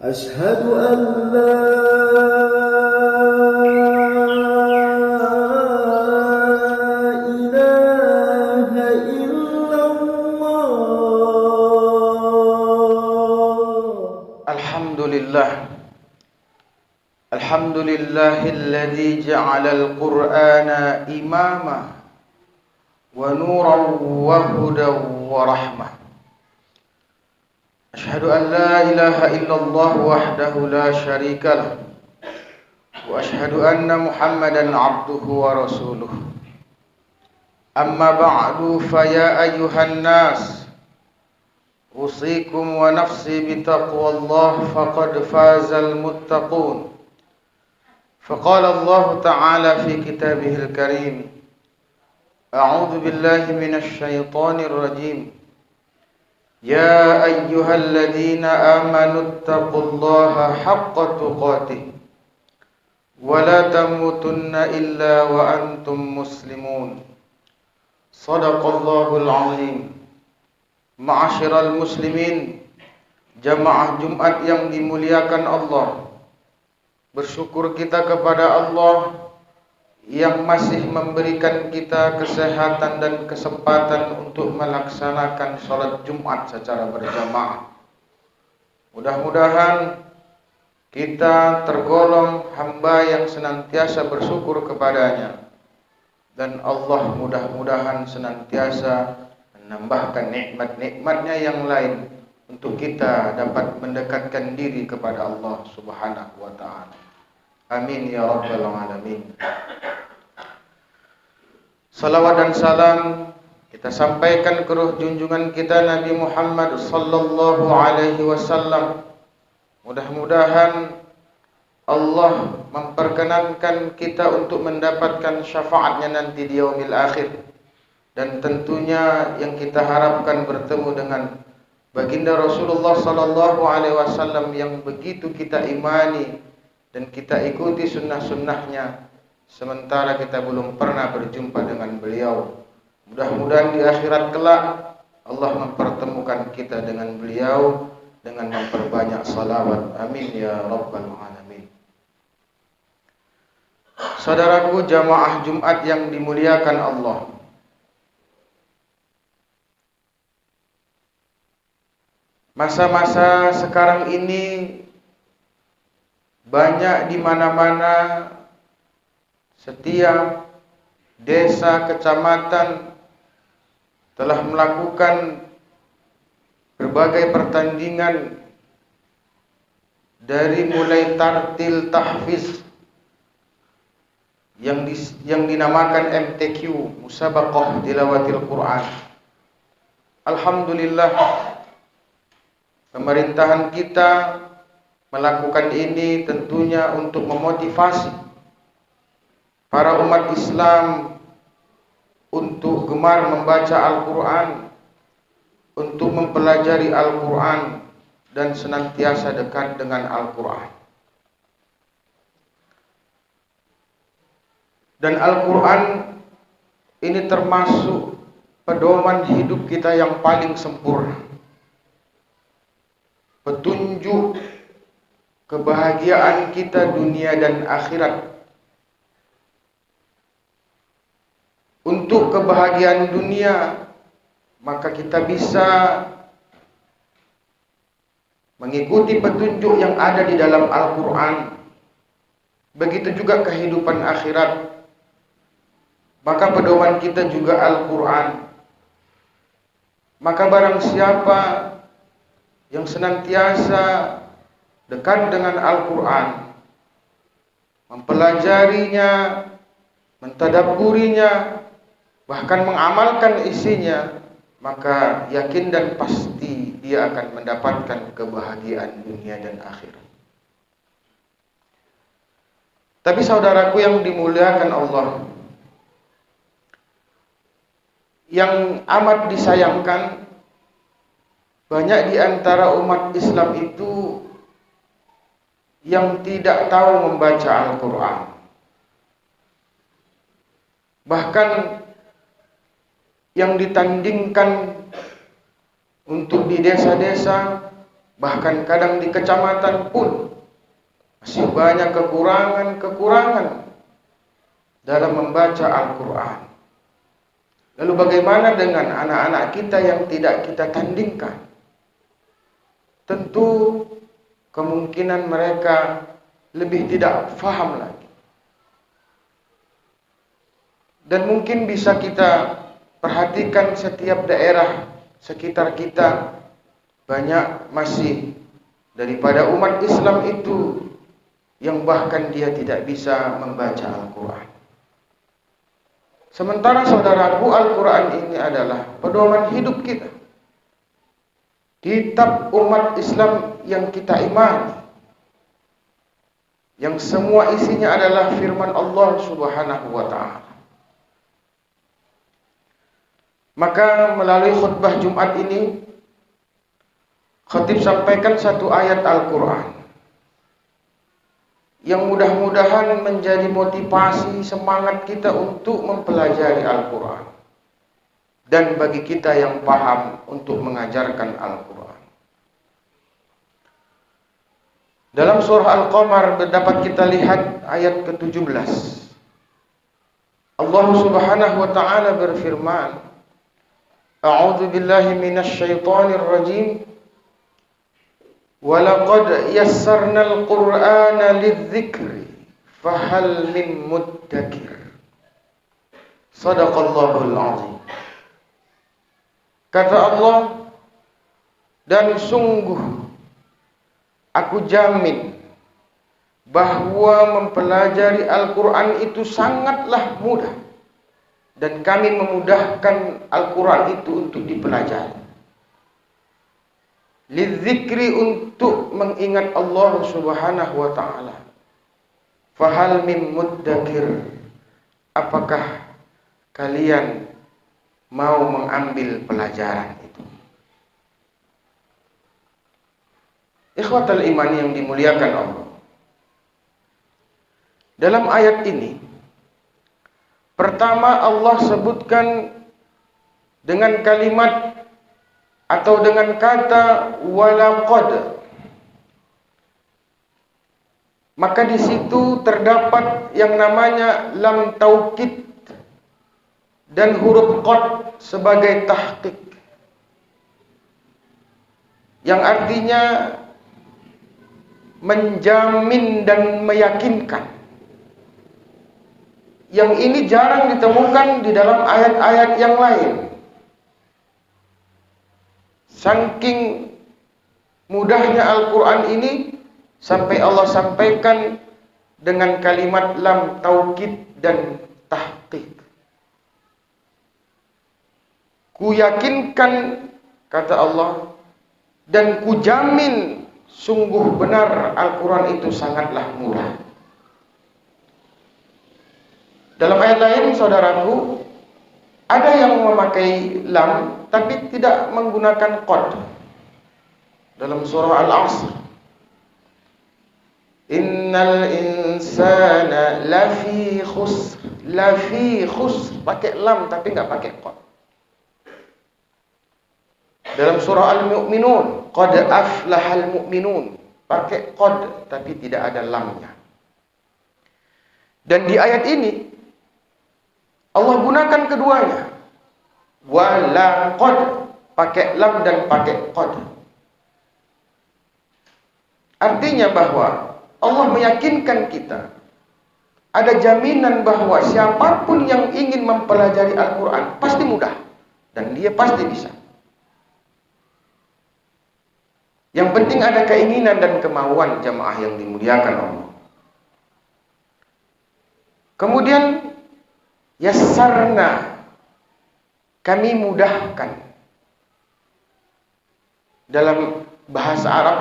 أشهد أن لا إله إلا الله. الحمد لله الذي جعل القرآن إماما ونورا وهدى ورحمة. أشهد أن لا إله إلا الله وحده لا شريك له، وأشهد أن محمدا عبده ورسوله. أما بعد فيا أيها الناس، أوصيكم ونفسي بتقوى الله فقد فاز المتقون. فقال الله تعالى في كتابه الكريم: أعوذ بالله من الشيطان الرجيم. يا أيها الذين آمنوا اتقوا الله حق تقاته ولا تموتن إلا وأنتم مسلمون. صدق الله العظيم. Ma'asyiral muslimin, jamaah Jumat yang dimuliakan Allah, bersyukur kita kepada Allah yang masih memberikan kita kesehatan dan kesempatan untuk melaksanakan sholat Jumat secara berjamaah. Mudah-mudahan kita tergolong hamba yang senantiasa bersyukur kepadanya, dan Allah mudah-mudahan senantiasa menambahkan nikmat-nikmatnya yang lain untuk kita dapat mendekatkan diri kepada Allah Subhanahu wa ta'ala. Amin ya rabbal alamin. Salawat dan salam kita sampaikan ke ruh junjungan kita Nabi Muhammad sallallahu alaihi wasallam. Mudah-mudahan Allah memperkenankan kita untuk mendapatkan syafaatnya nanti di yaumil akhir. Dan tentunya yang kita harapkan bertemu dengan baginda Rasulullah sallallahu alaihi wasallam yang begitu kita imani dan kita ikuti sunnah-sunnahnya, sementara kita belum pernah berjumpa dengan beliau. Mudah-mudahan di akhirat kelak Allah mempertemukan kita dengan beliau dengan memperbanyak salawat. Amin ya rabbal alamin. Saudaraku jamaah Jumat yang dimuliakan Allah, masa-masa sekarang ini banyak di mana-mana, setiap desa, kecamatan telah melakukan berbagai pertandingan, dari mulai tartil tahfiz yang dinamakan MTQ, Musabaqah Tilawatil Quran. Alhamdulillah, pemerintahan kita melakukan ini tentunya untuk memotivasi para umat Islam untuk gemar membaca Al-Quran, untuk mempelajari Al-Quran dan senantiasa dekat dengan Al-Quran. Dan Al-Quran ini termasuk pedoman hidup kita yang paling sempurna, petunjuk kebahagiaan kita dunia dan akhirat. Untuk kebahagiaan dunia, maka kita bisa mengikuti petunjuk yang ada di dalam Al-Quran. Begitu juga kehidupan akhirat, maka pedoman kita juga Al-Quran. Maka barang siapa yang senantiasa dekat dengan Al-Quran, mempelajarinya, mentadabburinya, bahkan mengamalkan isinya, maka yakin dan pasti dia akan mendapatkan kebahagiaan dunia dan akhirat. Tapi saudaraku yang dimuliakan Allah, yang amat disayangkan, banyak di antara umat Islam itu yang tidak tahu membaca Al-Quran. Bahkan yang ditandingkan untuk di desa-desa Bahkan kadang di kecamatan pun masih banyak kekurangan dalam membaca Al-Quran. Lalu bagaimana dengan anak-anak kita yang tidak kita tandingkan? Tentu kemungkinan mereka lebih tidak faham lagi. Dan mungkin bisa kita perhatikan setiap daerah sekitar kita, banyak masih daripada umat Islam itu yang bahkan dia tidak bisa membaca Al-Quran. Sementara saudaraku, Al-Quran ini adalah pedoman hidup kita, kitab umat Islam yang kita imani, yang semua isinya adalah firman Allah Subhanahu wa ta'ala. Maka melalui khutbah Jumat ini, khatib sampaikan satu ayat Al-Quran yang mudah-mudahan menjadi motivasi semangat kita untuk mempelajari Al-Quran, dan bagi kita yang paham untuk mengajarkan Al-Quran. Dalam surah Al-Qamar dapat kita lihat ayat ke-17. Allah Subhanahu wa ta'ala berfirman, A'udzu billahi minasy syaithanir rajim. Walaqad yassarnal Qur'ana lidzikri fahal min muddakir. Shadaqallahul azim. Kata Allah, dan sungguh aku jamin bahwa mempelajari Al-Quran itu sangatlah mudah, dan kami memudahkan Al-Quran itu untuk dipelajari. Lidzikri, untuk mengingat Allah Subhanahu wa ta'ala. Fahal min muddakir, apakah kalian mau mengambil pelajaran itu? Ikhwatal iman yang dimuliakan Allah, dalam ayat ini pertama Allah sebutkan dengan kalimat atau dengan kata walaqad. Maka di situ terdapat yang namanya lam taukid dan huruf qad sebagai tahqiq, yang artinya menjamin dan meyakinkan. Yang ini jarang ditemukan di dalam ayat-ayat yang lain. Saking mudahnya Al-Quran ini, sampai Allah sampaikan dengan kalimat lam taukid dan tahqiq. Ku yakinkan, kata Allah, dan ku jamin sungguh benar Al-Quran itu sangatlah mudah. Dalam ayat lain, saudaraku, ada yang memakai lam tapi tidak menggunakan qad. Dalam surah Al-Asr, Innal insana lafi khusr. Lafi khusr, pakai lam tapi enggak pakai qad. Dalam surah Al-Mu'minun, qad aflahal mu'minun, pakai qad tapi tidak ada lamnya. Dan di ayat ini Allah gunakan keduanya. Walaqad, pakai lam dan pakai qad. Artinya bahwa Allah meyakinkan kita, ada jaminan bahwa siapapun yang ingin mempelajari Al-Quran pasti mudah, dan dia pasti bisa. Yang penting ada keinginan dan kemauan jamaah yang dimuliakan Allah. Kemudian yassarna, kami mudahkan. Dalam bahasa Arab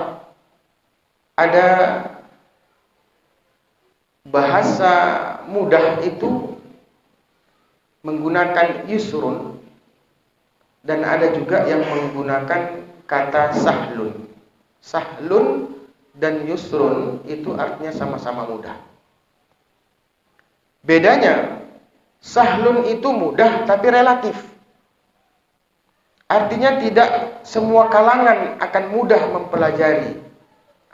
ada bahasa mudah itu menggunakan yusrun, dan ada juga yang menggunakan kata sahlun. Sahlun dan yusrun itu artinya sama-sama mudah. Bedanya, sahlun itu mudah tapi relatif. Artinya tidak semua kalangan akan mudah mempelajari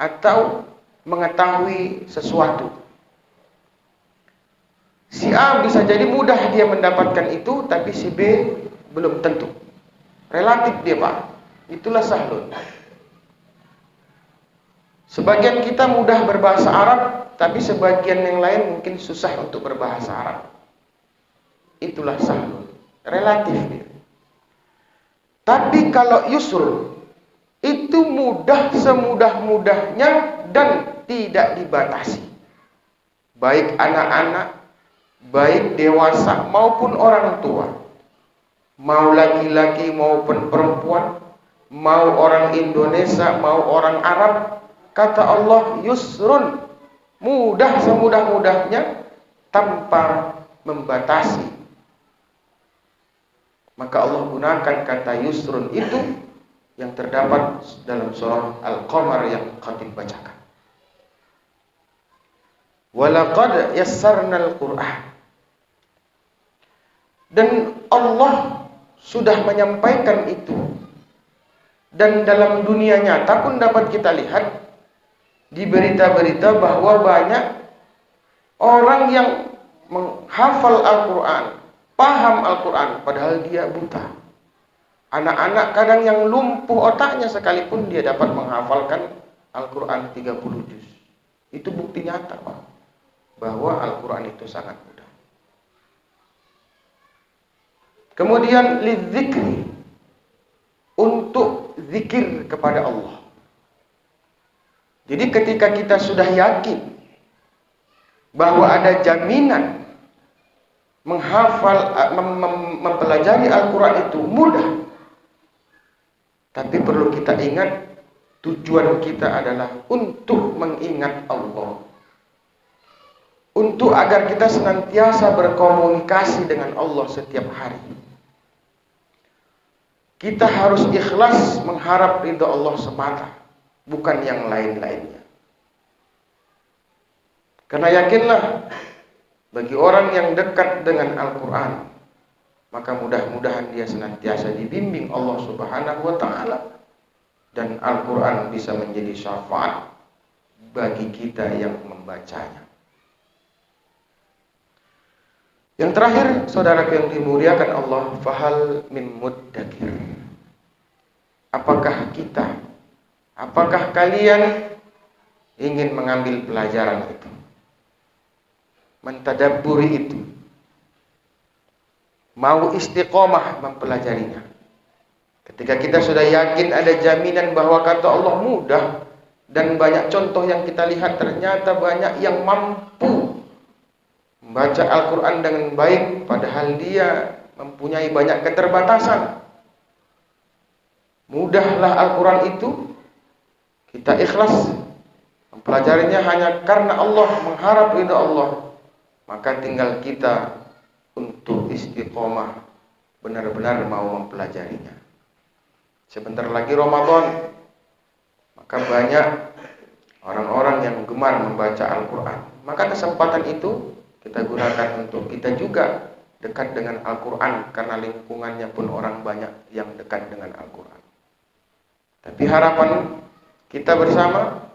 atau mengetahui sesuatu. Si A bisa jadi mudah dia mendapatkan itu, tapi si B belum tentu. Relatif dia, Pak. Itulah sahlun. Sebagian kita mudah berbahasa Arab, tapi sebagian yang lain mungkin susah untuk berbahasa Arab. Itulah sahlun. Relatif dia. Tapi kalau yusrul, itu mudah semudah-mudahnya dan tidak dibatasi. Baik anak-anak, baik dewasa maupun orang tua. Mau laki-laki maupun perempuan, mau orang Indonesia, mau orang Arab, kata Allah yusrun, mudah semudah-mudahnya tanpa membatasi. Maka Allah gunakan kata yusrun itu yang terdapat dalam surah Al-Qamar yang khatib bacakan. Walaqad yassarnal Qur'an. Dan Allah sudah menyampaikan itu. Dan dalam dunia nyata pun dapat kita lihat di berita-berita bahwa banyak orang yang menghafal Al-Qur'an, paham Al-Quran, padahal dia buta. Anak-anak kadang yang lumpuh otaknya sekalipun dia dapat menghafalkan Al-Quran 30 juz. Itu bukti nyata, Pak, bahwa Al-Quran itu sangat mudah. Kemudian lidzikri, untuk zikir kepada Allah. Jadi ketika kita sudah yakin bahwa ada jaminan menghafal, mempelajari Al-Quran itu mudah. Tapi perlu kita ingat, tujuan kita adalah untuk mengingat Allah. Untuk agar kita senantiasa berkomunikasi dengan Allah setiap hari. Kita harus ikhlas mengharap ridha Allah semata, bukan yang lain-lainnya. Karena yakinlah, bagi orang yang dekat dengan Al-Quran, maka mudah-mudahan dia senantiasa dibimbing Allah Subhanahu wa Ta'ala, dan Al-Quran bisa menjadi syafaat bagi kita yang membacanya. Yang terakhir, saudaraku yang dimuliakan Allah, fahal min muddakir. Apakah kalian ingin mengambil pelajaran itu? Mentadabburi itu, mau istiqomah mempelajarinya. Ketika kita sudah yakin ada jaminan bahwa kata Allah mudah, dan banyak contoh yang kita lihat ternyata banyak yang mampu membaca Al-Quran dengan baik, padahal dia mempunyai banyak keterbatasan. Mudahlah Al-Quran itu, kita ikhlas mempelajarinya hanya karena Allah, mengharap ridha Allah. Maka tinggal kita untuk istiqomah, benar-benar mau mempelajarinya. Sebentar lagi Ramadan, maka banyak orang-orang yang gemar membaca Al-Quran. Maka kesempatan itu kita gunakan untuk kita juga dekat dengan Al-Quran, karena lingkungannya pun orang banyak yang dekat dengan Al-Quran. Tapi harapan kita bersama,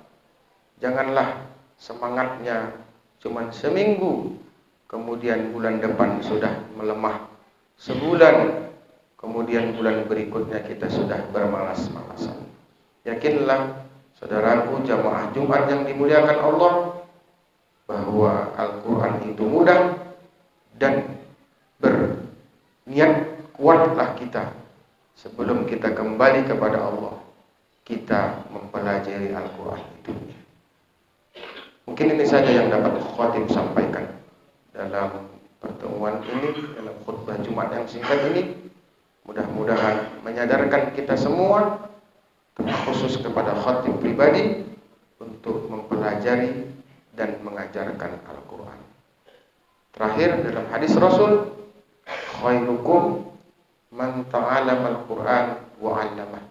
janganlah semangatnya cuman seminggu, kemudian bulan depan sudah melemah sebulan, kemudian bulan berikutnya kita sudah bermalas-malasan. Yakinlah saudaraku jamaah Jumat yang dimuliakan Allah, bahwa Al-Quran itu mudah, dan berniat kuatlah kita sebelum kita kembali kepada Allah, kita mempelajari Al-Quran itu. Mungkin ini saja yang dapat khatib sampaikan dalam pertemuan ini, dalam khutbah Jumat yang singkat ini. Mudah-mudahan menyadarkan kita semua, terkhusus kepada khatib pribadi, untuk mempelajari dan mengajarkan Al-Quran. Terakhir, dalam hadis Rasul, khairukum man ta'allama al-Quran wa 'allamah.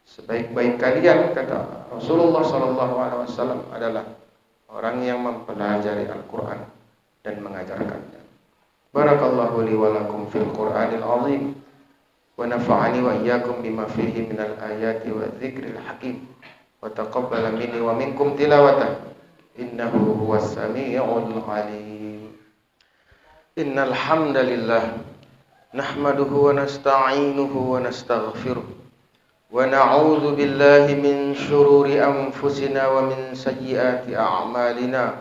Sebaik-baik kalian, kata Rasulullah SAW, adalah orang yang mempelajari Al-Quran dan mengajarkannya. Barakallahu li wa lakum fil Qur'anil azim, ونفعني وإياكم بما فيه من الآيات والذكر الحكيم وتقبل مني ومنكم تلاوته إنه هو السميع العليم. إن الحمد لله نحمده ونستعينه ونستغفره ونعوذ بالله من شرور أنفسنا ومن سيئات أعمالنا.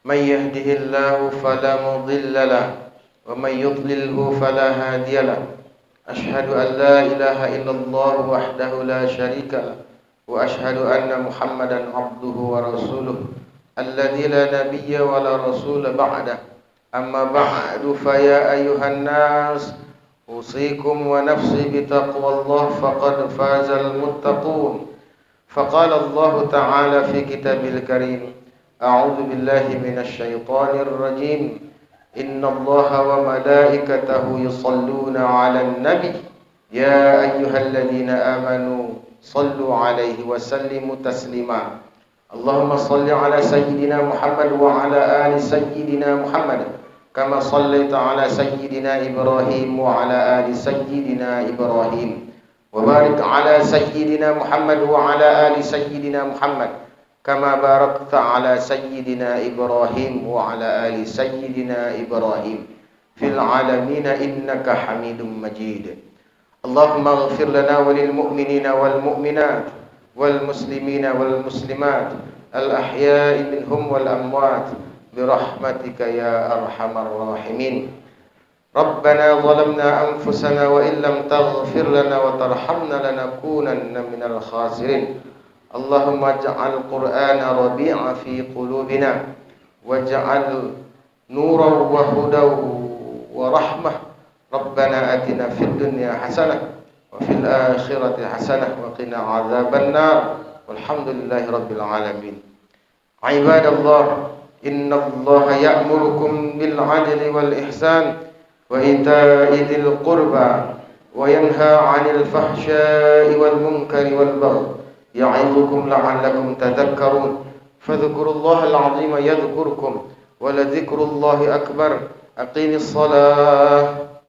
من يهده الله فلا مضل له ومن يضلله فلا هادي له. أشهد أن لا إله إلا الله وحده لا شريك له وأشهد أن محمدا عبده ورسوله الذي لا نبي ولا رسول بعده. أما بعد فيا أيها الناس أوصيكم ونفسي بتقوى الله فقد فاز المتقون. فقال الله تعالى في كتابه الكريم: أعوذ بالله من الشيطان الرجيم. إن الله وملائكته يصلون على النبي يا أيها الذين آمنوا صلوا عليه وسلموا تسليما. اللهم صل على سيدنا محمد وعلى آل سيدنا محمد كما صليت على سيدنا إبراهيم وعلى آل سيدنا إبراهيم وبارك على سيدنا محمد وعلى آل سيدنا محمد كما باركت على سيدنا إبراهيم وعلى آل سيدنا إبراهيم في العالمين إنك حميد مجيد. اللهم اغفر لنا وللمؤمنين والمؤمنات والمسلمين والمسلمات الأحياء منهم والأموات برحمتك يا أرحم الراحمين. ربنا ظلمنا أنفسنا وإن لم تغفر لنا وترحمنا لنكونن من الخاسرين. اللهم اجعل القرآن ربيع في قلوبنا واجعل نورا وهدى ورحمة. ربنا آتنا في الدنيا حسنة وفي الآخرة حسنة وقنا عذاب النار والحمد لله رب العالمين. عباد الله، إن الله يأمركم بالعدل والإحسان وإيتاء ذي القربى وينهى عن الفحشاء والمنكر والبغي يعظكم لعلكم تذكرون. فاذكروا الله العظيم يذكركم ولذكر الله أكبر. أقيم الصلاة.